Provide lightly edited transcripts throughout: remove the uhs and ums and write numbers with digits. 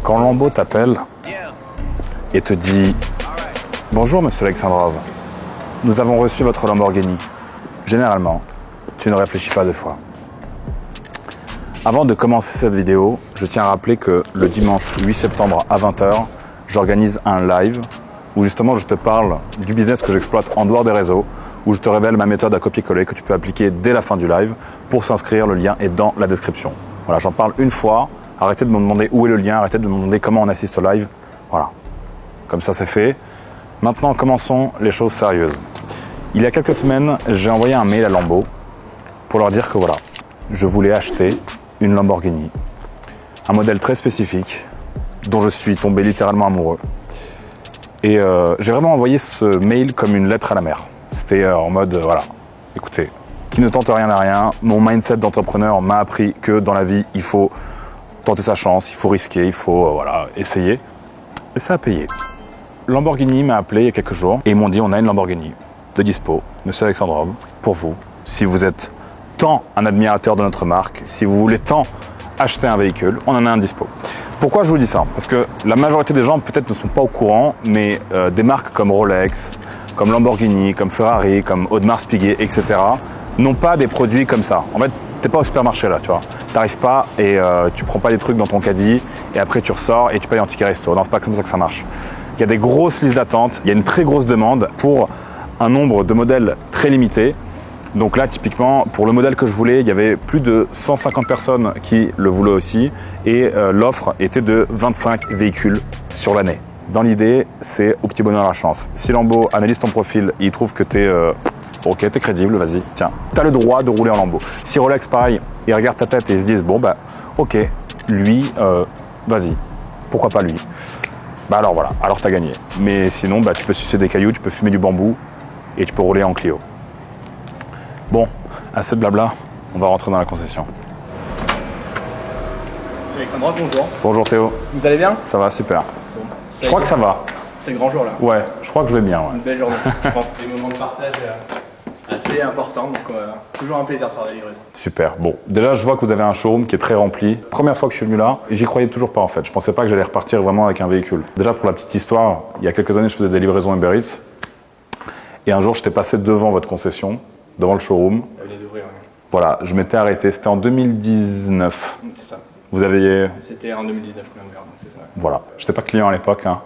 Quand Lambo t'appelle et te dit « Bonjour monsieur Alexandrov, nous avons reçu votre Lamborghini », généralement, tu ne réfléchis pas deux fois. Avant de commencer cette vidéo, je tiens à rappeler que le dimanche 8 septembre à 20 h, j'organise un live où justement je te parle du business que j'exploite en dehors des réseaux, où je te révèle ma méthode à copier-coller que tu peux appliquer dès la fin du live. Pour s'inscrire, le lien est dans la description. Voilà, j'en parle une fois. Arrêtez de me demander où est le lien, arrêtez de me demander comment on assiste au live. Voilà, comme ça c'est fait. Maintenant, commençons les choses sérieuses. Il y a quelques semaines, j'ai envoyé un mail à Lambo pour leur dire que voilà, je voulais acheter une Lamborghini, un modèle très spécifique dont je suis tombé littéralement amoureux. Et j'ai vraiment envoyé ce mail comme une lettre à la mer. C'était en mode, voilà, écoutez, qui ne tente rien à rien. Mon mindset d'entrepreneur m'a appris que dans la vie, il faut tenter sa chance, il faut risquer, il faut voilà, essayer. Et ça a payé. Lamborghini m'a appelé il y a quelques jours et ils m'ont dit on a une Lamborghini de dispo, monsieur Alexandrov, pour vous. Si vous êtes tant un admirateur de notre marque, si vous voulez tant acheter un véhicule, on en a un dispo. Pourquoi je vous dis ça? Parce que la majorité des gens peut-être ne sont pas au courant, mais des marques comme Rolex, comme Lamborghini, comme Ferrari, comme Audemars Piguet, etc. n'ont pas des produits comme ça. En fait, t'es pas au supermarché là, tu vois. T'arrives pas et tu prends pas des trucs dans ton caddie et après tu ressors et tu payes en ticket resto. Non, c'est pas comme ça que ça marche. Il y a des grosses listes d'attente, il y a une très grosse demande pour un nombre de modèles très limité. Donc là, typiquement, pour le modèle que je voulais, il y avait plus de 150 personnes qui le voulaient aussi et l'offre était de 25 véhicules sur l'année. Dans l'idée, c'est au petit bonheur la chance. Si Lambo analyse ton profil et il trouve que t'es ok, t'es crédible, vas-y, tiens, t'as le droit de rouler en Lambo. Si Rolex, pareil, ils regardent ta tête et ils se disent, bon, bah, ok, lui, vas-y, pourquoi pas lui? Bah alors voilà, alors t'as gagné. Mais sinon, bah, tu peux sucer des cailloux, tu peux fumer du bambou et tu peux rouler en Clio. Bon, assez de blabla, on va rentrer dans la concession. Monsieur Alexandrov, bonjour. Bonjour Théo. Vous allez bien? Ça va, super. Bon, je crois que ça va. C'est le grand jour là. Ouais, je crois que je vais bien. Ouais. Une belle journée. Je pense que c'est des moments de partage assez importants, donc toujours un plaisir de faire des livraisons. Super. Bon, déjà je vois que vous avez un showroom qui est très rempli. Première fois que je suis venu là, et j'y croyais toujours pas en fait. Je pensais pas que j'allais repartir vraiment avec un véhicule. Déjà pour la petite histoire, il y a quelques années je faisais des livraisons Uber Eats. Et un jour j'étais passé devant votre concession, devant le showroom. Vous venez d'ouvrir, oui. Voilà, je m'étais arrêté, c'était en 2019. C'est ça. Vous aviez... C'était en 2019 qu'on a ouvert, donc c'est ça. Voilà, j'étais pas client à l'époque. Hein.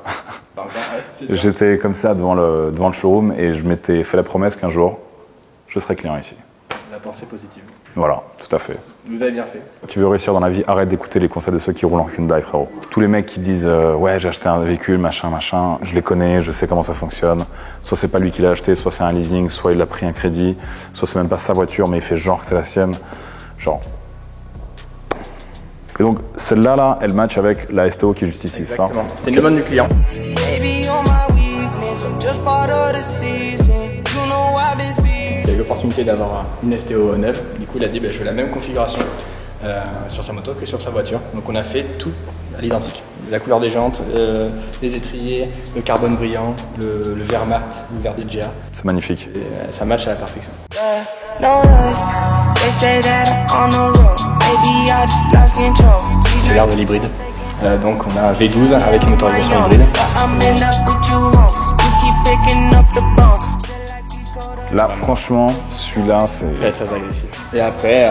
Ouais, j'étais comme ça devant le showroom et je m'étais fait la promesse qu'un jour, je serais client ici. La pensée positive. Voilà, tout à fait. Vous avez bien fait. Tu veux réussir dans la vie, arrête d'écouter les conseils de ceux qui roulent en Hyundai, frérot. Tous les mecs qui disent ouais, j'ai acheté un véhicule, machin, je les connais, je sais comment ça fonctionne. Soit c'est pas lui qui l'a acheté, soit c'est un leasing, soit il a pris un crédit, soit c'est même pas sa voiture, mais il fait genre que c'est la sienne. Genre. Et donc, celle-là, là, elle match avec la STO qui est juste ici, c'est ça? C'était une demande du client. Il a eu l'opportunité d'avoir une STO neuve. Du coup, il a dit je veux la même configuration sur sa moto que sur sa voiture. Donc, on a fait tout à l'identique. La couleur des jantes, les étriers, le carbone brillant, le verre mat, le verre DJA. C'est magnifique. Et, ça match à la perfection. C'est l'air de l'hybride. Donc on a un V12 avec une motorisation hybride. Là, franchement, celui-là, c'est... Très très agressif. Et après...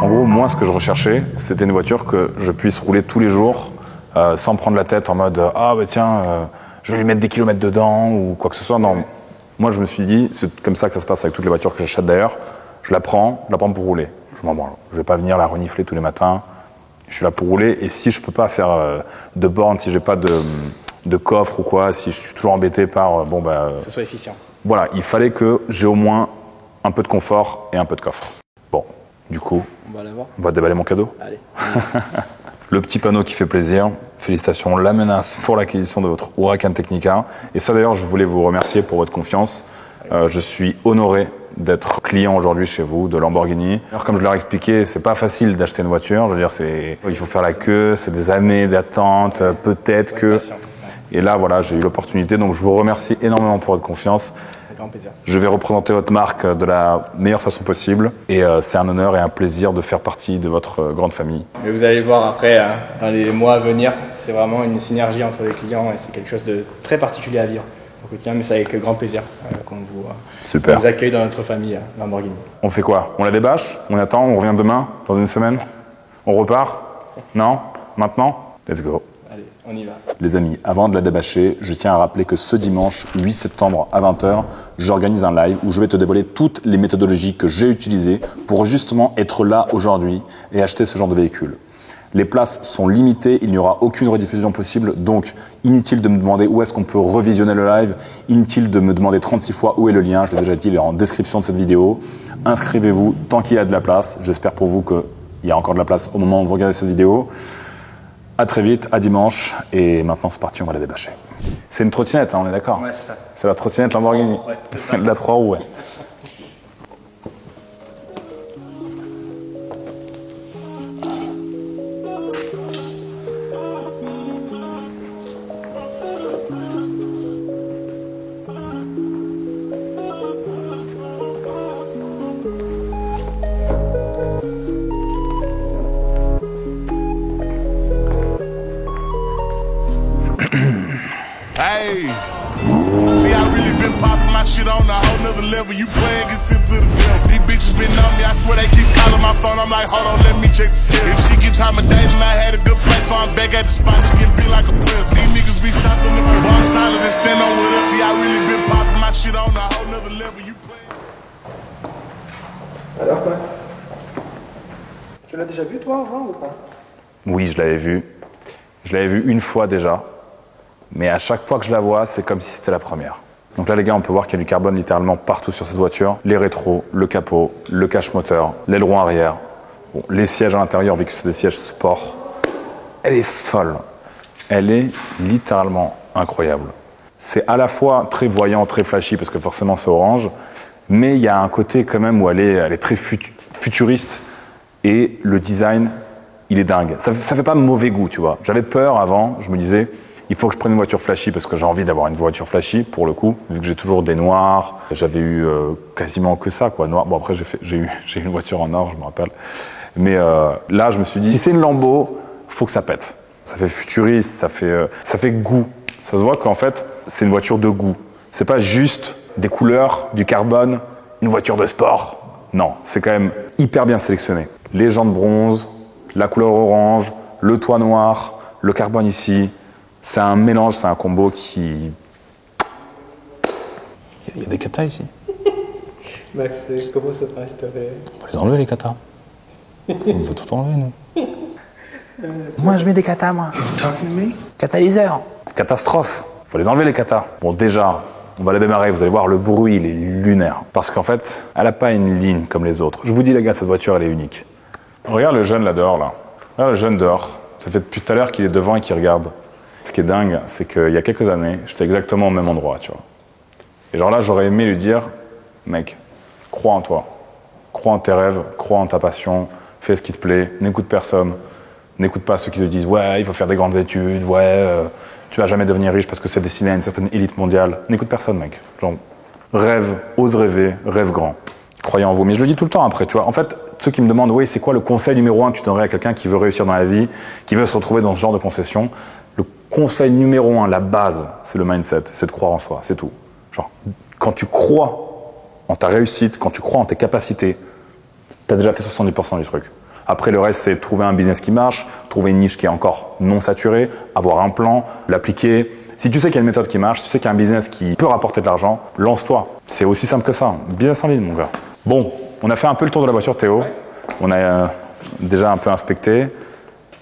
En gros, moi, ce que je recherchais, c'était une voiture que je puisse rouler tous les jours sans prendre la tête en mode « Ah, bah tiens, je vais lui mettre des kilomètres dedans » ou quoi que ce soit. Non, moi, je me suis dit, c'est comme ça que ça se passe avec toutes les voitures que j'achète d'ailleurs, je la prends pour rouler. Je m'en branle. Je vais pas venir la renifler tous les matins. Je suis là pour rouler et si je peux pas faire de borne, si j'ai pas de coffre ou quoi, si je suis toujours embêté par que ce soit efficient. Voilà, il fallait que j'ai au moins un peu de confort et un peu de coffre. Bon, du coup, on va déballer mon cadeau. Allez. Le petit panneau qui fait plaisir. Félicitations, la menace pour l'acquisition de votre Huracan Technica. Et ça d'ailleurs, je voulais vous remercier pour votre confiance. Je suis honoré d'être client aujourd'hui chez vous de Lamborghini. Alors, comme je leur ai expliqué, c'est pas facile d'acheter une voiture. Je veux dire, il faut faire la queue, c'est des années d'attente, peut-être que... Et là, voilà, j'ai eu l'opportunité. Donc, je vous remercie énormément pour votre confiance. avec grand plaisir. Je vais représenter votre marque de la meilleure façon possible. Et c'est un honneur et un plaisir de faire partie de votre grande famille. Mais vous allez voir après, dans les mois à venir, c'est vraiment une synergie entre les clients et c'est quelque chose de très particulier à vivre au quotidien, mais c'est avec grand plaisir qu'on vous accueille dans notre famille Lamborghini. On fait quoi? On la débâche? On attend? On revient demain? Dans une semaine? On repart? Non? Maintenant? Let's go. Allez, on y va. Les amis, avant de la débâcher, je tiens à rappeler que ce dimanche 8 septembre à 20h, j'organise un live où je vais te dévoiler toutes les méthodologies que j'ai utilisées pour justement être là aujourd'hui et acheter ce genre de véhicule. Les places sont limitées, il n'y aura aucune rediffusion possible, donc inutile de me demander où est-ce qu'on peut revisionner le live, inutile de me demander 36 fois où est le lien, je l'ai déjà dit, il est en description de cette vidéo. Inscrivez-vous tant qu'il y a de la place, j'espère pour vous qu'il y a encore de la place au moment où vous regardez cette vidéo. À très vite, à dimanche, et maintenant c'est parti, on va la débâcher. C'est une trottinette, hein, on est d'accord? Ouais, c'est ça. C'est la trottinette Lamborghini. Ouais, la 3 roues, ouais. Hey, see, I really been popping my shit on a whole nother level. You playing get sent to the devil. These bitches been on me, I swear they keep calling my phone. I'm like, hold on, let me check the step. If she get time of day, then I had a good place, so I'm back at the spot. She can be like a press. These niggas be stopping the bar solid and stand on with us. See, I really been popping my shit on a whole nother level. You playing. Alors, Mas, tu l'as déjà vu toi avant ou pas? Oui, je l'avais vue. Je l'avais vue une fois déjà. Mais à chaque fois que je la vois, c'est comme si c'était la première. Donc là, les gars, on peut voir qu'il y a du carbone littéralement partout sur cette voiture. Les rétros, le capot, le cache-moteur, l'aileron arrière. Bon, les sièges à l'intérieur, vu que c'est des sièges sport. Elle est folle. Elle est littéralement incroyable. C'est à la fois très voyant, très flashy, parce que forcément c'est orange, mais il y a un côté quand même où elle est très futuriste. Et le design, il est dingue. Ça fait pas mauvais goût, tu vois. J'avais peur avant, je me disais... Il faut que je prenne une voiture flashy parce que j'ai envie d'avoir une voiture flashy pour le coup, vu que j'ai toujours des noirs. J'avais eu quasiment que ça, quoi, noir. Bon, après, j'ai eu une voiture en or, je me rappelle. Mais là, je me suis dit, si c'est une Lambo, faut que ça pète. Ça fait futuriste, ça fait goût. Ça se voit qu'en fait, c'est une voiture de goût. C'est pas juste des couleurs, du carbone, une voiture de sport. Non, c'est quand même hyper bien sélectionné. Les jantes bronze, la couleur orange, le toit noir, le carbone ici. C'est un mélange, c'est un combo qui... Il y a des katas ici. Max, comment ça te resterait? On va les enlever les katas. On va tout enlever nous. Moi je mets des katas moi. Catalyseur. Catastrophe. Faut les enlever les katas. Bon déjà, on va la démarrer, vous allez voir le bruit, il est lunaire. Parce qu'en fait, elle n'a pas une ligne comme les autres. Je vous dis les gars, cette voiture elle est unique. Regarde le jeune là dehors là. Regarde le jeune dehors. Ça fait depuis tout à l'heure qu'il est devant et qu'il regarde. Ce qui est dingue, c'est qu'il y a quelques années, j'étais exactement au même endroit, tu vois. Et genre là, j'aurais aimé lui dire, mec, crois en toi, crois en tes rêves, crois en ta passion, fais ce qui te plaît, n'écoute personne, n'écoute pas ceux qui te disent, ouais, il faut faire des grandes études, ouais, tu vas jamais devenir riche parce que c'est destiné à une certaine élite mondiale. N'écoute personne, mec. Genre, rêve, ose rêver, rêve grand. Croyez en vous. Mais je le dis tout le temps après, tu vois. En fait, ceux qui me demandent, oui, c'est quoi le conseil numéro 1 que tu donnerais à quelqu'un qui veut réussir dans la vie, qui veut se retrouver dans ce genre de concession? Le conseil numéro 1, la base, c'est le mindset, c'est de croire en soi, c'est tout. Genre, quand tu crois en ta réussite, quand tu crois en tes capacités, tu as déjà fait 70% du truc. Après, le reste, c'est trouver un business qui marche, trouver une niche qui est encore non saturée, avoir un plan, l'appliquer. Si tu sais qu'il y a une méthode qui marche, tu sais qu'il y a un business qui peut rapporter de l'argent, lance-toi. C'est aussi simple que ça. Business en ligne, mon gars. Bon, on a fait un peu le tour de la voiture, Théo. Ouais. On a déjà un peu inspecté.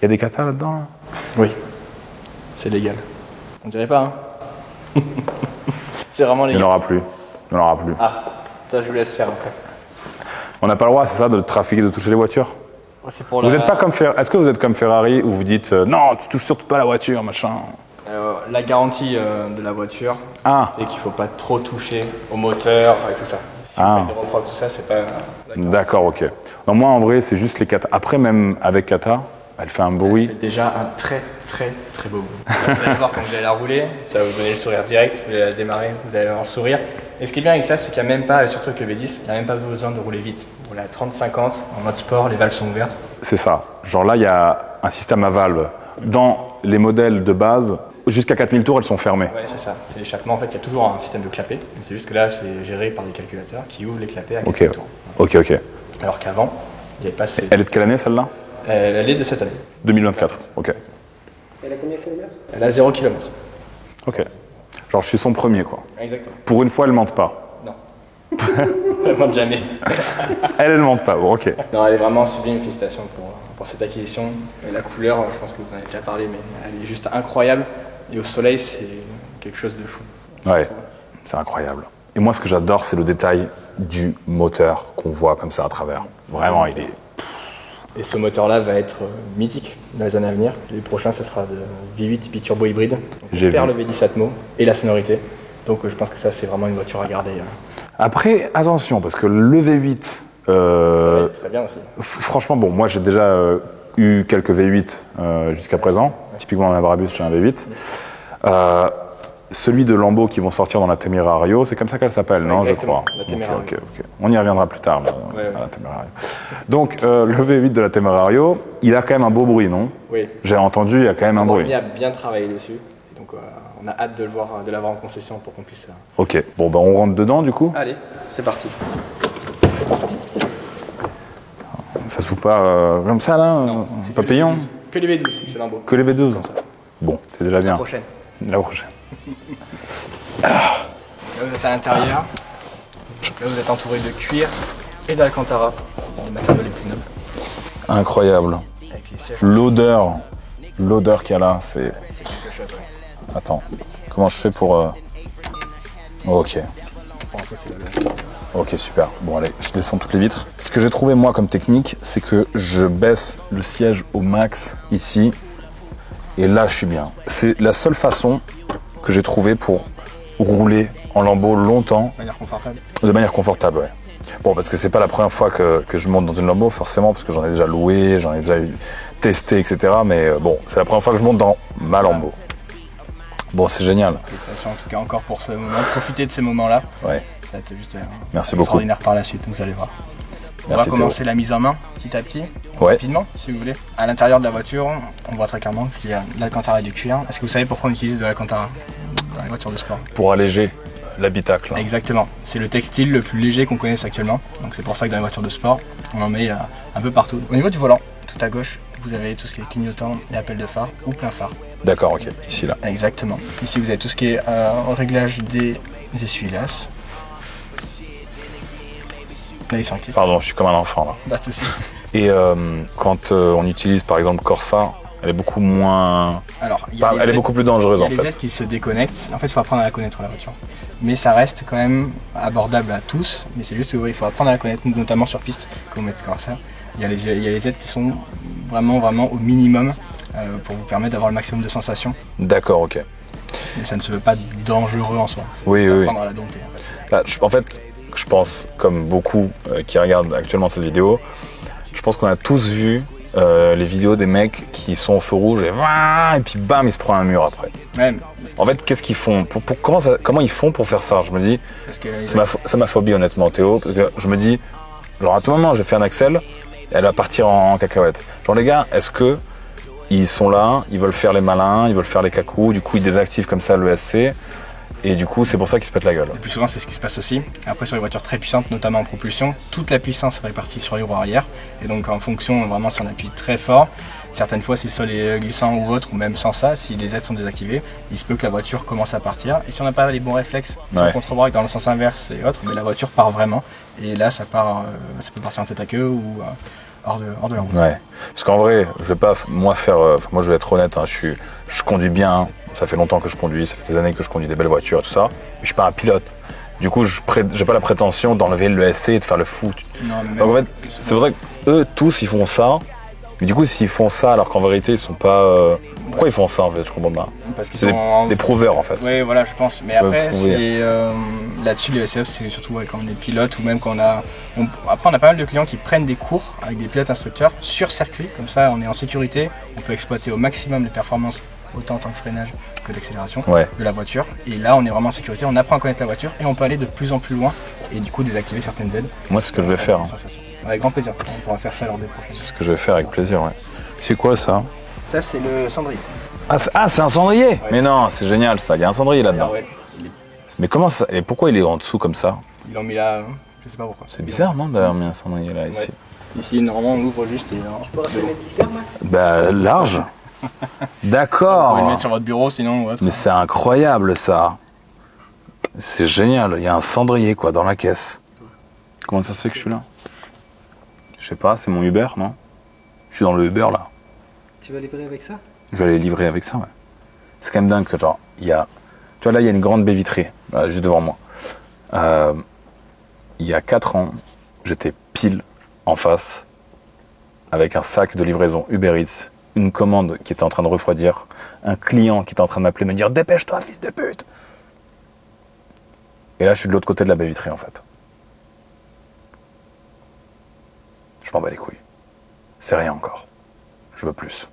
Il y a des katas là-dedans, là? Oui. C'est légal. On dirait pas, hein? C'est vraiment légal. Il n'y en aura plus. Il n'y en aura plus. Ah, ça je vous laisse faire après. On n'a pas le droit, c'est ça, de trafiquer, de toucher les voitures? C'est pour vous êtes pas comme Est-ce que vous êtes comme Ferrari où vous dites non, tu touches surtout pas la voiture, machin? La garantie de la voiture, c'est qu'il ne faut pas trop toucher au moteur et tout ça. Si vous faites des reproches, tout ça, c'est pas... D'accord, ok. Non, moi, en vrai, c'est juste les katas. Après, même avec kata, elle fait un bruit. Elle fait déjà un très beau bruit. Vous allez voir quand vous allez la rouler, ça va vous donner le sourire direct. Vous allez la démarrer, vous allez avoir le sourire. Et ce qui est bien avec ça, c'est qu'il n'y a même pas, surtout avec le V10, il n'y a même pas besoin de rouler vite. On a 30-50 en mode sport, les valves sont ouvertes. C'est ça. Genre là, il y a un système à valve. Dans les modèles de base, jusqu'à 4000 tours, elles sont fermées. Ouais, c'est ça. C'est l'échappement. En fait, il y a toujours un système de clapet. C'est juste que là, c'est géré par des calculateurs qui ouvrent les clapets à 4000 tours. Ok. Alors qu'avant, il n'y avait pas ces... Elle est de quelle année celle-là? Elle est de cette année. 2024. Ok. Elle a combien de kilomètres? Elle a 0 km. Ok. Genre, je suis son premier, quoi. Exactement. Pour une fois, elle mente pas. Non. Elle mente jamais. Elle mente pas. Bon, ok. Non, elle est vraiment sublime. Félicitations pour cette acquisition. Et la couleur, je pense que vous en avez déjà parlé, mais elle est juste incroyable. Et au soleil, c'est quelque chose de fou. Ouais, c'est incroyable. Et moi, ce que j'adore, c'est le détail du moteur qu'on voit comme ça à travers. Vraiment, il est... Et ce moteur-là va être mythique dans les années à venir. Le prochain, ce sera de V8 biturbo hybride. J'ai perd vu. le V10 Atmo et la sonorité. Donc je pense que ça, c'est vraiment une voiture à garder. Après, attention, parce que le V8... Ça va être très bien aussi. Franchement, bon, moi, j'ai déjà eu quelques V8 jusqu'à présent. Typiquement, ma Brabus, j'ai un V8. Celui de Lambo qui vont sortir dans la Temerario, c'est comme ça qu'elle s'appelle, non? Exactement, Je crois. la Temerario. Ok. On y reviendra plus tard, mais, à la Temerario. Donc, le V8 de la Temerario, il a quand même un beau bruit, non? Oui. J'ai entendu, il y a quand même un bruit. On a bien travaillé dessus. Donc on a hâte de l'avoir en concession pour qu'on puisse... Ok, bon, ben on rentre dedans, du coup. Allez, c'est parti. Ça s'ouvre pas comme ça, là? C'est Papillon? Que les V12 chez Lambo. Que les V12? Bon, c'est déjà bien. La prochaine. La prochaine. Là, vous êtes à l'intérieur. Là, vous êtes entouré de cuir et d'Alcantara, les matériaux les plus nobles. Incroyable. Avec les sièges. L'odeur qu'il y a là, c'est... C'est quelque chose, ouais. Attends, comment je fais pour... Ok, Pour info, c'est le... ok, super. Bon, allez, je descends toutes les vitres. Ce que j'ai trouvé, moi, comme technique, c'est que je baisse le siège au max, ici, et là, je suis bien. C'est la seule façon que j'ai trouvé pour rouler en Lambo longtemps, De manière confortable. de manière confortable, ouais. Bon, parce que c'est pas la première fois que je monte dans une Lambo, forcément, parce que j'en ai déjà loué, j'en ai déjà testé, etc. Mais bon, c'est la première fois que je monte dans ma Lambo. Bon, c'est génial. Félicitations en tout cas encore pour ce moment. Profitez de ces moments-là. Ouais. Ça va être juste Merci beaucoup. extraordinaire par la suite, vous allez voir. On Merci, va commencer la mise en main petit à petit, Ouais. rapidement si vous voulez. À l'intérieur de la voiture, on voit très clairement qu'il y a de l'Alcantara et du cuir. Est-ce que vous savez pourquoi on utilise de l'Alcantara dans les voitures de sport? Pour alléger l'habitacle. Exactement. C'est le textile le plus léger qu'on connaisse actuellement. Donc c'est pour ça que dans les voitures de sport, on en met un peu partout. Au niveau du volant, tout à gauche, vous avez tout ce qui est clignotant et appel de phare ou plein phare. D'accord, ok. Ici, là. Exactement. Ici, vous avez tout ce qui est réglage des essuie-glaces. Là, ils sont actifs. Pardon, je suis comme un enfant, là. Pas de souci. Et quand on utilise, par exemple, Corsa, elle est beaucoup moins... Alors, il y Enfin, a les elle est aides- beaucoup plus dangereuse, il y a en les fait. aides qui se déconnectent. En fait, il faut apprendre à la connaître, la voiture. Mais ça reste quand même abordable à tous. Mais c'est juste qu'il faut apprendre à la connaître, notamment sur piste, quand vous mettez Corsa. Il y a les aides qui sont vraiment au minimum pour vous permettre d'avoir le maximum de sensations. D'accord, ok. Mais ça ne se veut pas dangereux en soi. Oui, faut oui, oui. apprendre à la dompter. En fait, c'est ça. Là, en fait, je pense, comme beaucoup qui regardent actuellement cette vidéo, je pense qu'on a tous vu les vidéos des mecs qui sont au feu rouge et puis bam, ils se prennent un mur après. Ouais, mais En fait, qu'est-ce qu'ils font comment ils font pour faire ça? Je me dis, parce que c'est ma phobie honnêtement, Théo, parce que je me dis, genre à tout moment, je vais faire un Axel, elle va partir en cacahuète. Genre les gars, est-ce que ils sont là, ils veulent faire les malins, ils veulent faire les cacous, du coup ils désactivent comme ça le SC, et du coup c'est pour ça qu'ils se pètent la gueule. le plus souvent, c'est ce qui se passe aussi. Après, sur les voitures très puissantes, notamment en propulsion, toute la puissance est répartie sur les roues arrière. Et donc, en fonction, vraiment, si on appuie très fort, certaines fois, si le sol est glissant ou autre, ou même sans ça, si les aides sont désactivées, il se peut que la voiture commence à partir. Et si on n'a pas les bons réflexes, si on contre-braque dans le sens inverse et autres, mais la voiture part vraiment. Et là, ça peut partir en tête à queue ou hors de la route. Ouais. Parce qu'en vrai, je vais pas moi faire. Moi, je vais être honnête. Hein, je conduis bien. Hein. Ça fait longtemps que je conduis. Ça fait des années que je conduis des belles voitures et tout ça. Mais je suis pas un pilote. Du coup, j'ai pas la prétention d'enlever le SC et de faire le fou. Non, mais Donc en même- fait, c'est vrai qu'eux tous ils font ça. Mais du coup, s'ils font ça alors qu'en vérité ils sont pas. Pourquoi ils font ça en fait? Je comprends pas. parce qu'ils C'est sont des prouveurs en fait. Oui, voilà, je pense. Mais Ça après, veut prouver. c'est là-dessus, les SCF, c'est surtout quand on est pilote ou même quand après, on a pas mal de clients qui prennent des cours avec des pilotes instructeurs sur circuit. Comme ça, on est en sécurité. On peut exploiter au maximum les performances autant en tant que freinage que d'accélération Ouais. de la voiture. Et là, on est vraiment en sécurité, on apprend à connaître la voiture et on peut aller de plus en plus loin et du coup désactiver certaines aides. Moi, c'est ce que je vais faire. Hein. Avec grand plaisir, on pourra faire ça lors des prochaines. C'est ce que je vais faire avec plaisir, ouais. C'est quoi ça? Ça, c'est le cendrier. Ah, c'est un cendrier ouais. Mais non, c'est génial ça, il y a un cendrier là-dedans. Ouais, mais comment ça? Et pourquoi il est en dessous comme ça? Ils l'ont mis là, je sais pas pourquoi. C'est bizarre, non, d'avoir mis un cendrier là, ici? Ouais. Ici, normalement, on ouvre juste et... Tu peux rester le Max? Bah, large. D'accord. Vous pouvez le mettre sur votre bureau, sinon... Ouais, mais c'est incroyable ça. C'est génial, il y a un cendrier quoi dans la caisse. Comment ça se fait que je suis là? Je sais pas, c'est mon Uber, non? Je suis dans le Uber là. Tu vas livrer avec ça? Je vais aller livrer avec ça, ouais. C'est quand même dingue que genre, il y a... Tu vois là, il y a une grande baie vitrée, là, juste devant moi. Il y a 4 ans, j'étais pile en face avec un sac de livraison Uber Eats, une commande qui était en train de refroidir, un client qui était en train de m'appeler, me dire « Dépêche-toi, fils de pute !» Et là, je suis de l'autre côté de la baie vitrée, en fait. Je m'en bats les couilles. C'est rien encore. Je veux plus.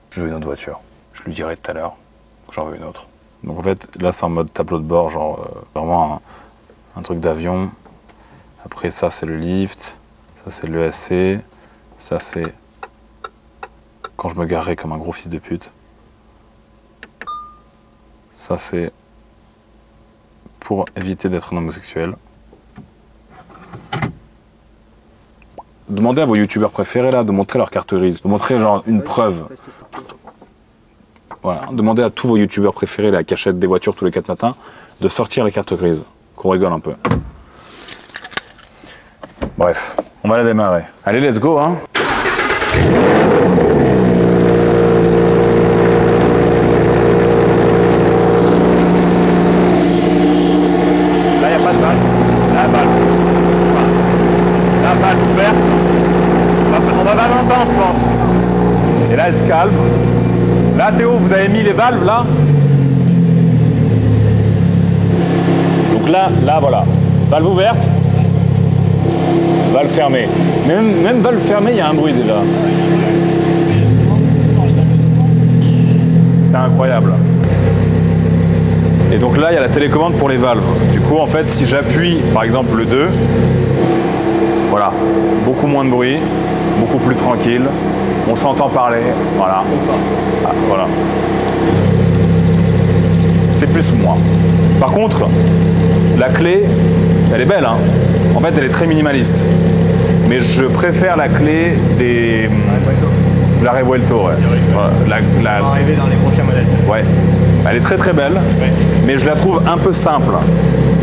Je veux une autre voiture. Je lui dirai tout à l'heure que j'en veux une autre. Donc en fait, là, c'est en mode tableau de bord, genre vraiment un truc d'avion. Après, ça, c'est le lift. Ça, c'est l'ESC. Ça, c'est quand je me garerai comme un gros fils de pute. Ça, c'est pour éviter d'être un homosexuel. Demandez à vos youtubeurs préférés là de montrer leur carte grise, de montrer genre une preuve. Voilà, demandez à tous vos youtubeurs préférés là, qui achètent des voitures tous les 4 matins de sortir les cartes grises, qu'on rigole un peu. Bref, on va la démarrer. Allez, let's go hein. Là, il n'y a pas de valve. La valve. La valve ouverte. On va pas longtemps, je pense. Et là, elle se calme. Là, Théo, vous avez mis les valves, là. Donc là, voilà. Valve ouverte. Valve fermée. Même valve fermée, il y a un bruit déjà. C'est incroyable. Et donc là, il y a la télécommande pour les valves. Du coup, en fait, si j'appuie, par exemple, le 2, voilà, beaucoup moins de bruit, beaucoup plus tranquille, on s'entend parler, voilà. Ah, voilà. C'est plus moi. Par contre, la clé, elle est belle, hein. En fait, elle est très minimaliste. Mais je préfère la clé de la Revuelto, ouais. Voilà, on va arriver dans les prochains modèles. Ouais. Elle est très très belle, ouais. Mais je la trouve un peu simple.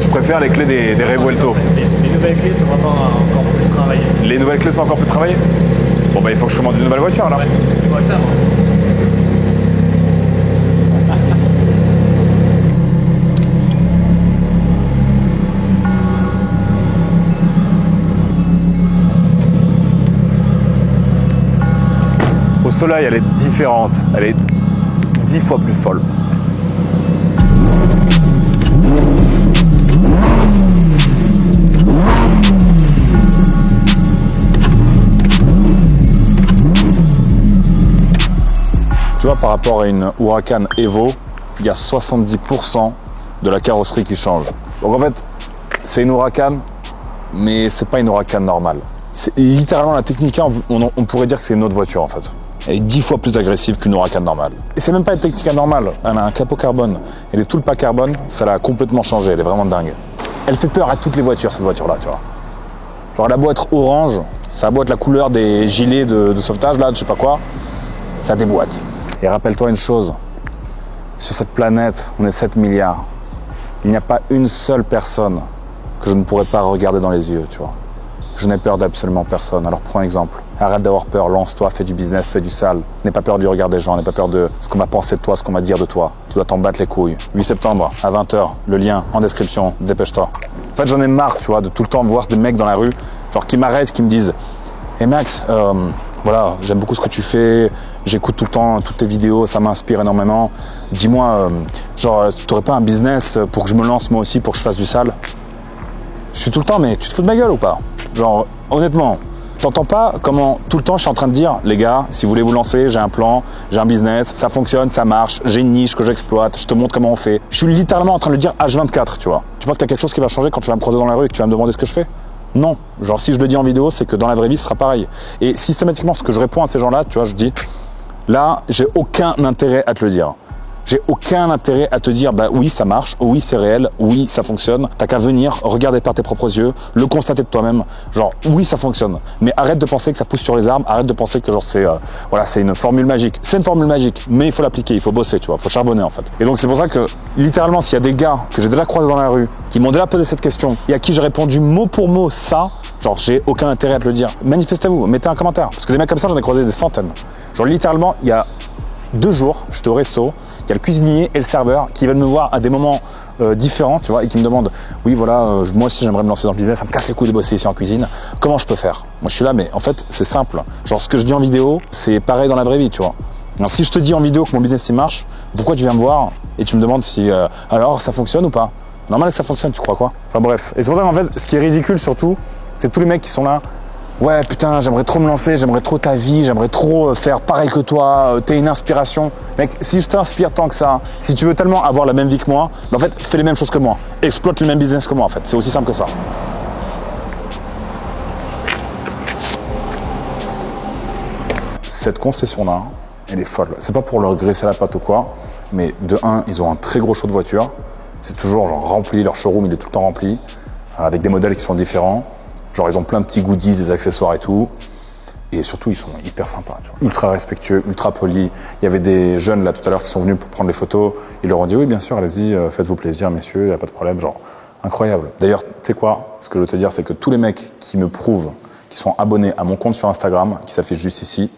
Je préfère les clés des Revuelto. Les nouvelles clés sont vraiment encore plus travaillées. Les nouvelles clés sont encore plus travaillées? Bon bah il faut que je commande une nouvelle voiture là. Ouais, je vois que ça moi. Au soleil, elle est différente. Elle est 10 fois plus folle. Tu vois, par rapport à une Huracan Evo, il y a 70% de la carrosserie qui change. Donc en fait, c'est une Huracan, mais c'est pas une Huracan normale. C'est littéralement la Technica, on pourrait dire que c'est une autre voiture en fait. Elle est 10 fois plus agressive qu'une Huracan normale. Et c'est même pas une Technica normale, elle a un capot carbone. Elle est tout le pas carbone, ça l'a complètement changé, elle est vraiment dingue. Elle fait peur à toutes les voitures, cette voiture-là, tu vois. Genre elle a beau être orange, ça a beau être la couleur des gilets de sauvetage, là, de je sais pas quoi, ça déboîte. Et rappelle-toi une chose, sur cette planète, on est 7 milliards. Il n'y a pas une seule personne que je ne pourrais pas regarder dans les yeux, tu vois. Je n'ai peur d'absolument personne. Alors prends exemple. Arrête d'avoir peur, lance-toi, fais du business, fais du sale. N'aie pas peur du regard des gens, n'aie pas peur de ce qu'on va penser de toi, ce qu'on va dire de toi. Tu dois t'en battre les couilles. 8 septembre, à 20h, le lien en description, dépêche-toi. En fait, j'en ai marre, tu vois, de tout le temps voir des mecs dans la rue, genre qui m'arrêtent, qui me disent « Hey Max, voilà, j'aime beaucoup ce que tu fais, j'écoute tout le temps toutes tes vidéos, ça m'inspire énormément. Dis-moi, genre, tu n'aurais pas un business pour que je me lance moi aussi, pour que je fasse du sale ?» Je suis tout le temps, mais tu te fous de ma gueule ou pas? Genre, honnêtement, T'entends pas comment tout le temps je suis en train de dire, les gars, si vous voulez vous lancer, j'ai un plan, j'ai un business, ça fonctionne, ça marche, j'ai une niche que j'exploite, je te montre comment on fait. Je suis littéralement en train de le dire H24, tu vois. Tu penses qu'il y a quelque chose qui va changer quand tu vas me croiser dans la rue et que tu vas me demander ce que je fais? Non. Genre, si je le dis en vidéo, c'est que dans la vraie vie, ce sera pareil. Et systématiquement, ce que je réponds à ces gens-là, tu vois, je dis, là, j'ai aucun intérêt à te le dire. J'ai aucun intérêt à te dire, bah oui, ça marche, oui, c'est réel, oui, ça fonctionne. T'as qu'à venir, regarder par tes propres yeux, le constater de toi-même. Genre, oui, ça fonctionne. Mais arrête de penser que ça pousse sur les arbres, arrête de penser que genre c'est voilà, c'est une formule magique. C'est une formule magique, mais il faut l'appliquer, il faut bosser, tu vois, il faut charbonner en fait. Et donc c'est pour ça que, littéralement, s'il y a des gars que j'ai déjà croisés dans la rue, qui m'ont déjà posé cette question, et à qui j'ai répondu mot pour mot ça, genre, j'ai aucun intérêt à te le dire. Manifestez-vous, mettez un commentaire. Parce que des mecs comme ça, j'en ai croisé des centaines. Genre, littéralement, il y a 2 jours, j'étais au resto, il y a le cuisinier et le serveur qui viennent me voir à des moments différents, tu vois, et qui me demandent, oui, voilà, moi aussi j'aimerais me lancer dans le business, ça me casse les couilles de bosser ici en cuisine, comment je peux faire? Moi je suis là, mais en fait c'est simple. Genre ce que je dis en vidéo, c'est pareil dans la vraie vie, tu vois. Alors, si je te dis en vidéo que mon business il marche, pourquoi tu viens me voir et tu me demandes si alors ça fonctionne ou pas? Normal que ça fonctionne, tu crois quoi? Enfin bref, et c'est pour ça qu'en fait, ce qui est ridicule surtout, c'est tous les mecs qui sont là. Ouais, putain, j'aimerais trop me lancer, j'aimerais trop ta vie, j'aimerais trop faire pareil que toi, t'es une inspiration. Mec, si je t'inspire tant que ça, si tu veux tellement avoir la même vie que moi, bah en fait, fais les mêmes choses que moi. Exploite le même business que moi, en fait. C'est aussi simple que ça. Cette concession-là, elle est folle. C'est pas pour leur graisser la patte ou quoi, mais de un, ils ont un très gros show de voiture. C'est toujours genre rempli, leur showroom, il est tout le temps rempli, avec des modèles qui sont différents. Genre, ils ont plein de petits goodies, des accessoires et tout. Et surtout, ils sont hyper sympas, tu vois. Ultra respectueux, ultra polis. Il y avait des jeunes, là, tout à l'heure, qui sont venus pour prendre les photos. Ils leur ont dit, oui, bien sûr, allez-y, faites-vous plaisir, messieurs, il n'y a pas de problème. Genre, incroyable. D'ailleurs, tu sais quoi? Ce que je veux te dire, c'est que tous les mecs qui me prouvent, qui sont abonnés à mon compte sur Instagram, qui s'affiche juste ici,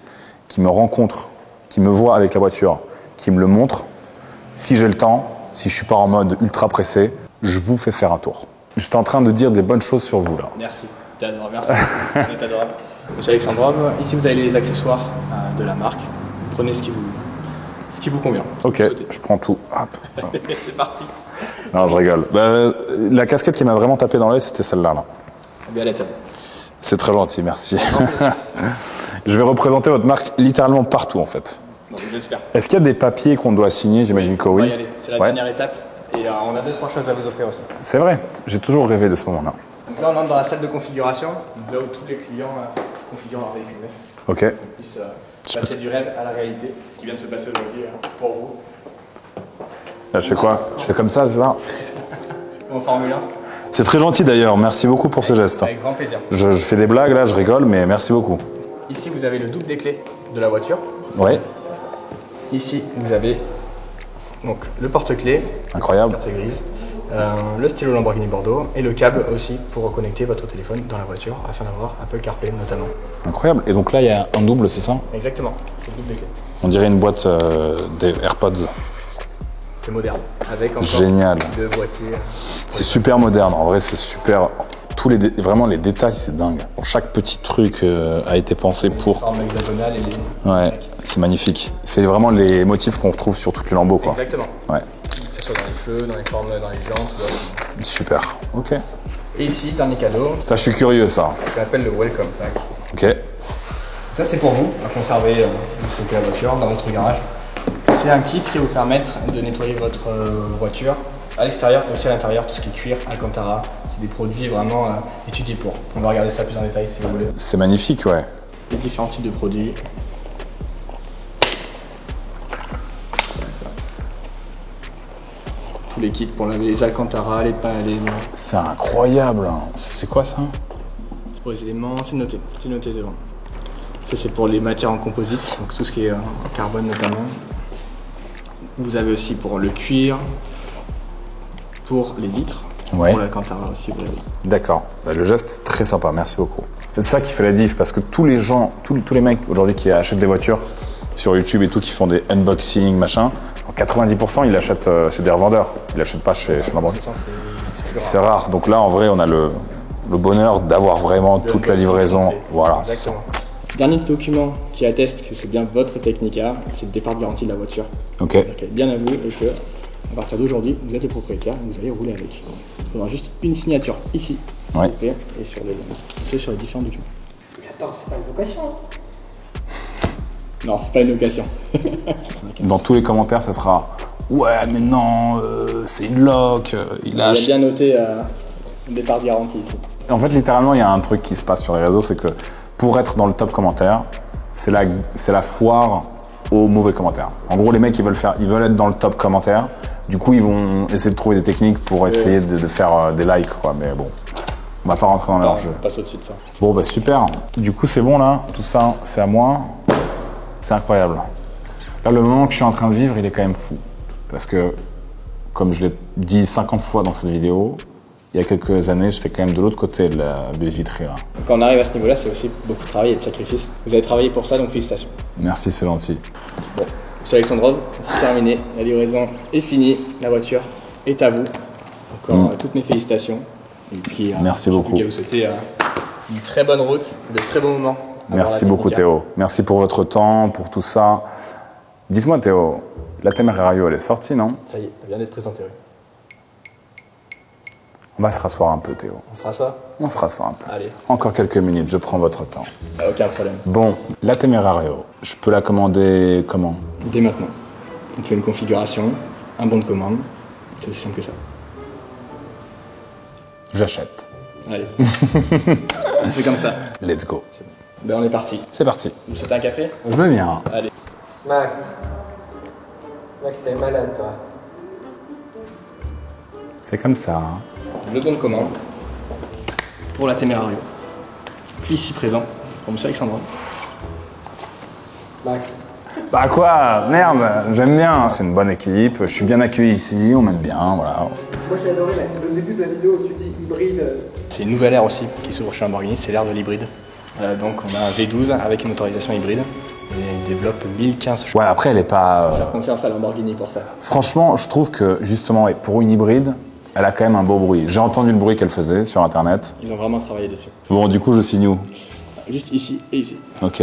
qui me rencontrent, qui me voient avec la voiture, qui me le montrent, si j'ai le temps, si je suis pas en mode ultra pressé, je vous fais faire un tour. J'étais en train de dire des bonnes choses sur vous, là. Merci. T'es adorable, merci. T'es adorable. Monsieur Alexandrov, ici vous avez les accessoires de la marque. Prenez ce qui vous convient. Ok, je prends tout. Hop. C'est parti. Non, je rigole. Bah, la casquette qui m'a vraiment tapé dans l'œil, c'était celle-là. Là. Bien à la table. C'est très gentil, merci. Je vais représenter votre marque littéralement partout, en fait. J'espère. Est-ce qu'il y a des papiers qu'on doit signer? J'imagine que oui. On va y aller. C'est la dernière étape. Et on a 2-3 choses à vous offrir aussi. C'est vrai, j'ai toujours rêvé de ce moment-là. Donc là, on entre dans la salle de configuration, là où tous les clients configurent leur véhicule. Ok. Ils puissent passer du rêve à la réalité, ce qui vient de se passer aujourd'hui pour vous. Là, je fais quoi? Je fais comme ça, c'est ça? En Formule 1. C'est très gentil d'ailleurs, merci beaucoup pour ce geste. Avec grand plaisir. Je fais des blagues là, je rigole, mais merci beaucoup. Ici, vous avez le double des clés de la voiture. Ouais. Ici, vous avez donc le porte-clés. Incroyable. Carte grise. Le stylo Lamborghini Bordeaux et le câble aussi pour reconnecter votre téléphone dans la voiture afin d'avoir Apple CarPlay notamment. Incroyable. Et donc là, il y a un double, c'est ça? Exactement, c'est le double des clés. On dirait une boîte des AirPods. C'est moderne, avec encore génial. Deux boîtiers. C'est super moderne, en vrai, c'est super. Vraiment, les détails, c'est dingue. Chaque petit truc a été pensé pour. Forme hexagonale et les. Ouais, c'est magnifique. C'est vraiment les motifs qu'on retrouve sur toutes les Lambeaux, quoi. Exactement. Ouais. Que ce soit dans les feux, dans les formes, dans les jantes. Super. Ok. Et ici, dernier cadeau. Ça, je suis curieux, ça. Ce qu'on appelle le Welcome Pack. Ok. Ça, c'est pour vous, à conserver, vous stocker la voiture dans votre garage. C'est un kit qui va vous permettre de nettoyer votre voiture à l'extérieur et aussi à l'intérieur, tout ce qui est cuir, Alcantara. C'est des produits vraiment étudiés pour. On va regarder ça plus en détail si vous voulez. C'est magnifique, ouais. Les différents types de produits. Tous les kits pour les Alcantara, les pains, les. C'est incroyable. C'est quoi ça? C'est pour les éléments, c'est noté devant. Ça, c'est pour les matières en composite, donc tout ce qui est carbone notamment. Vous avez aussi pour le cuir, pour les vitres, ouais. Pour l'Alcantara aussi. D'accord. Bah, le geste, très sympa, merci beaucoup. C'est ça qui fait la diff, parce que tous les gens, tous les mecs aujourd'hui qui achètent des voitures sur YouTube et tout, qui font des unboxing, machin, en 90% ils l'achètent chez des revendeurs. Ils l'achètent pas chez Lamborghini. C'est rare. Donc là, en vrai, on a le bonheur d'avoir vraiment toute la livraison. Voilà. Exactement. Dernier document qui atteste que c'est bien votre Technica, c'est le départ de garantie de la voiture. Ok. Donc, bien à vous et que, à partir d'aujourd'hui, vous êtes le propriétaire et vous allez rouler avec. Il faudra juste une signature ici, ouais. et sur les différents documents. Attends, c'est pas une location. Hein. Non, c'est pas une location. Dans tous les commentaires, ça sera « Ouais, mais non, c'est une loc, il a Il y a bien noté départ de garantie ici. » En fait, littéralement, il y a un truc qui se passe sur les réseaux, c'est que pour être dans le top commentaire, c'est la foire aux mauvais commentaires. En gros, les mecs, ils veulent être dans le top commentaire. Du coup, ils vont essayer de trouver des techniques pour essayer de faire des likes, quoi. Mais bon, on va pas rentrer dans leur jeu. On passe au-dessus de ça. Bon, bah super. Du coup, c'est bon là. Tout ça, c'est à moi. C'est incroyable. Là, le moment que je suis en train de vivre, il est quand même fou. Parce que, comme je l'ai dit 50 fois dans cette vidéo, il y a quelques années, j'étais quand même de l'autre côté de la baie vitrée là. Quand on arrive à ce niveau-là, c'est aussi beaucoup de travail et de sacrifice. Vous avez travaillé pour ça, donc félicitations. Merci, c'est gentil. Bon, monsieur Alexandrov, c'est terminé. La livraison est finie. La voiture est à vous. Encore toutes mes félicitations. Et puis, merci beaucoup. Je vais vous souhaiter une très bonne route, de très bons moments. Merci beaucoup Théo. Merci pour votre temps, pour tout ça. Dites-moi Théo, la Temerario, elle est sortie, non? Ça y est, elle vient d'être présentée. On va se rasseoir un peu Théo. On se rassoit? On se rassoit un peu. Allez. Encore quelques minutes, je prends votre temps. Aucun problème. Bon, la Temerario, je peux la commander comment? Dès maintenant. On fait une configuration, un bon de commande. C'est aussi simple que ça. J'achète. Allez. On fait comme ça. Let's go. Ben on est parti. C'est parti. Vous souhaitez un café? Je veux bien. Allez. Max, t'es malade, toi. C'est comme ça. Hein. Le bon de commande pour la Temerario. Ici présent, pour monsieur Alexandre. Max. Bah quoi? Merde, j'aime bien. C'est une bonne équipe, je suis bien accueilli ici, on m'aime bien, voilà. Moi j'ai adoré le début de la vidéo où tu dis hybride. C'est une nouvelle ère aussi qui s'ouvre chez Lamborghini, c'est l'ère de l'hybride. Donc on a un V12 avec une motorisation hybride et il développe 1015 chevaux. Ouais, après elle est pas... Faire confiance à Lamborghini pour ça. Franchement, je trouve que justement, pour une hybride, elle a quand même un beau bruit. J'ai entendu le bruit qu'elle faisait sur internet. Ils ont vraiment travaillé dessus. Bon, du coup, je signe où? Juste ici et ici. Ok.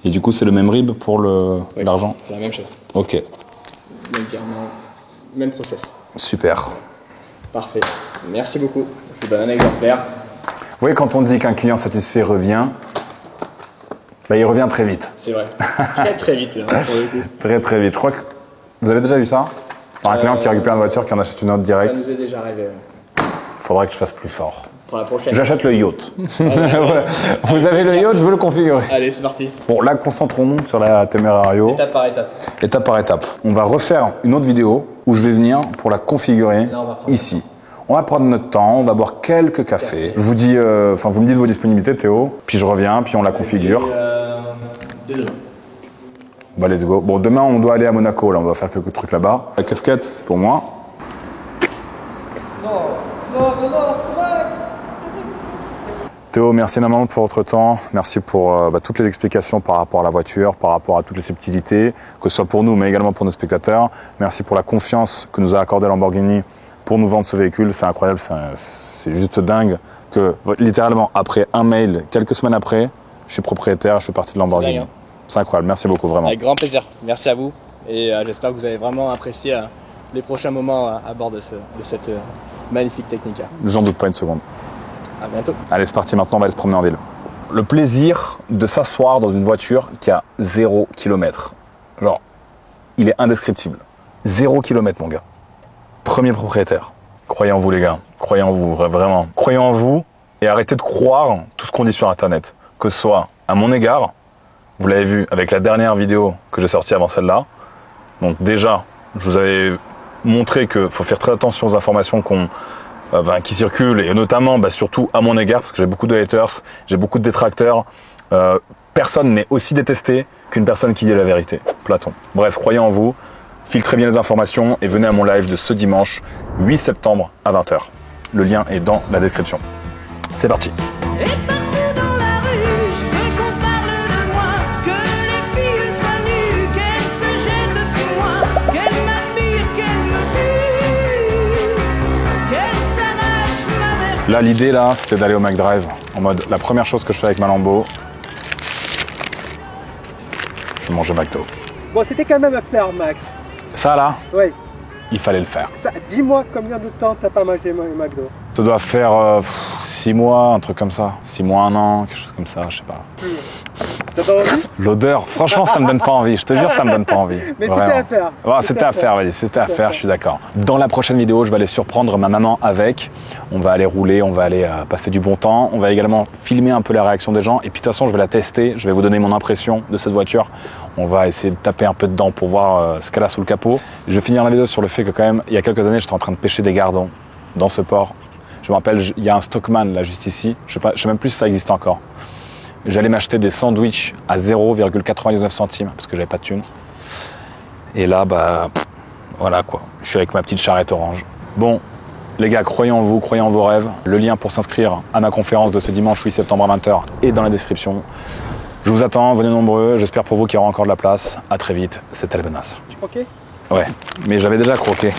Et du coup, c'est le même rib pour l'argent? C'est la même chose. Ok. Même virement, même process. Super. Parfait. Merci beaucoup. Je vous donne un exemplaire. Vous voyez, quand on dit qu'un client satisfait revient, bah, il revient très vite. C'est vrai. Très très vite là, pour le coup. Très très vite. Je crois que vous avez déjà vu ça? Par un client qui récupère une voiture, qui en achète une autre direct. Ça nous est déjà arrivé. Faudrait que je fasse plus fort. Pour la prochaine. J'achète le yacht. Vous avez le yacht, je veux le configurer. Allez, c'est parti. Bon, là, concentrons-nous sur la Temerario. Étape par étape. Étape par étape. On va refaire une autre vidéo où je vais venir pour la configurer Là, on va prendre ici. On va prendre notre temps, on va boire quelques cafés. Je vous dis, vous me dites vos disponibilités, Théo, puis je reviens, puis on la configure. Dès demain. Bah, let's go. Bon, demain, on doit aller à Monaco, là, on va faire quelques trucs là-bas. La casquette, c'est pour moi. Non, Max. Théo, merci énormément pour votre temps. Merci pour toutes les explications par rapport à la voiture, par rapport à toutes les subtilités, que ce soit pour nous, mais également pour nos spectateurs. Merci pour la confiance que nous a accordée Lamborghini pour nous vendre ce véhicule. C'est incroyable, c'est juste dingue que, littéralement, après un mail, quelques semaines après, je suis propriétaire, je suis parti de Lamborghini. C'est dingue, hein. C'est incroyable, merci beaucoup, vraiment. Avec grand plaisir. Merci à vous. Et j'espère que vous avez vraiment apprécié les prochains moments à bord de cette magnifique Technica. J'en doute pas une seconde. À bientôt. Allez, c'est parti, maintenant on va aller se promener en ville. Le plaisir de s'asseoir dans une voiture qui a 0 km. Genre, il est indescriptible. 0 km, mon gars. Premier propriétaire. Croyez en vous, les gars. Croyez en vous, vraiment. Croyez en vous et arrêtez de croire tout ce qu'on dit sur Internet. Que ce soit à mon égard, vous l'avez vu avec la dernière vidéo que j'ai sortie avant celle-là. Donc déjà, je vous avais montré qu'il faut faire très attention aux informations qui circulent, et notamment surtout à mon égard, parce que j'ai beaucoup de haters, j'ai beaucoup de détracteurs. Personne n'est aussi détesté qu'une personne qui dit la vérité. Platon. Bref, croyez en vous, filtrez bien les informations et venez à mon live de ce dimanche 8 septembre à 20h. Le lien est dans la description. C'est parti. Et partout dans la rue, je veux qu'on parle de moi, que les filles soient nues, qu'elles se jettent sur moi, qu'elles m'admirent, qu'elles me tuent, qu'elles s'arrachent ma vertu. Là, l'idée, là, c'était d'aller au McDrive. En mode, la première chose que je fais avec ma Lambo, je mange McDo. Bon, c'était quand même à faire, Max. Ça, là, Oui. il fallait le faire. Dis-moi combien de temps t'as pas mangé McDo. Ça doit faire 6 mois, un truc comme ça. 6 mois, 1 an, quelque chose comme ça, je sais pas. Ça t'a envie? L'odeur, franchement, ça me donne pas envie. Je te jure, ça me donne pas envie. Mais Vraiment. c'était à faire. Ouais, c'était à faire, vas-y, c'était à faire, je suis d'accord. Dans la prochaine vidéo, je vais aller surprendre ma maman avec. On va aller rouler, on va aller passer du bon temps. On va également filmer un peu la réaction des gens. Et puis de toute façon, je vais la tester. Je vais vous donner mon impression de cette voiture. On va essayer de taper un peu dedans pour voir ce qu'elle a sous le capot. Je vais finir la vidéo sur le fait que quand même, il y a quelques années, j'étais en train de pêcher des gardons dans ce port. Je me rappelle, il y a un stockman là juste ici. Je sais même plus si ça existe encore. J'allais m'acheter des sandwichs à 0,99 centimes parce que j'avais pas de thune. Et là, bah, voilà quoi. Je suis avec ma petite charrette orange. Bon, les gars, croyez en vous, croyez en vos rêves. Le lien pour s'inscrire à ma conférence de ce dimanche 8 septembre à 20h est dans la description. Je vous attends, venez nombreux. J'espère pour vous qu'il y aura encore de la place. À très vite, c'était Albenas. Tu croquais? Ouais, mais j'avais déjà croqué.